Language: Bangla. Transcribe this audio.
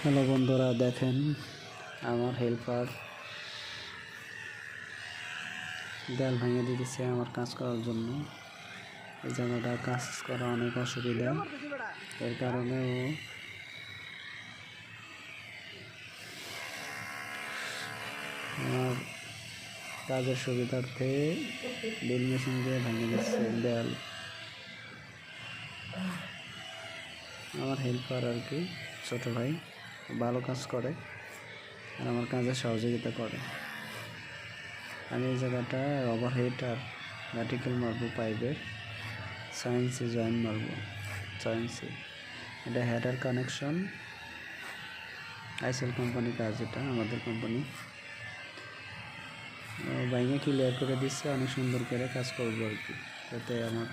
হ্যালো বন্ধুরা, দেখেন আমার হেল্পার দেয়াল ভেঙে দিতেছে আমার কাজ করার জন্য। এই জায়গাটা কাজ করা অনেক অসুবিধা, এর কারণে ও আমার কাজের সুবিধার্থে ড্রিল মেশিন দিয়ে ভেঙে দিচ্ছে দেয়াল। আমার হেল্পার আর কি, ছোট ভাই, ভালো কাজ করে আর আমার কাজে সহযোগিতা করে। আমি এই জায়গাটা ওভারহেড আর ভার্টিক্যাল মারবো, পাইপের 6 ইঞ্চি জয়েন্ট মারবো, 6 ইঞ্চি। এটা হেডার কানেকশন, আইসেল কোম্পানি কাজ, এটা আমাদের কোম্পানি। বাইরে ক্লিয়ার করে দিচ্ছে, অনেক সুন্দর করে কাজ করবো আর কি, যাতে আমার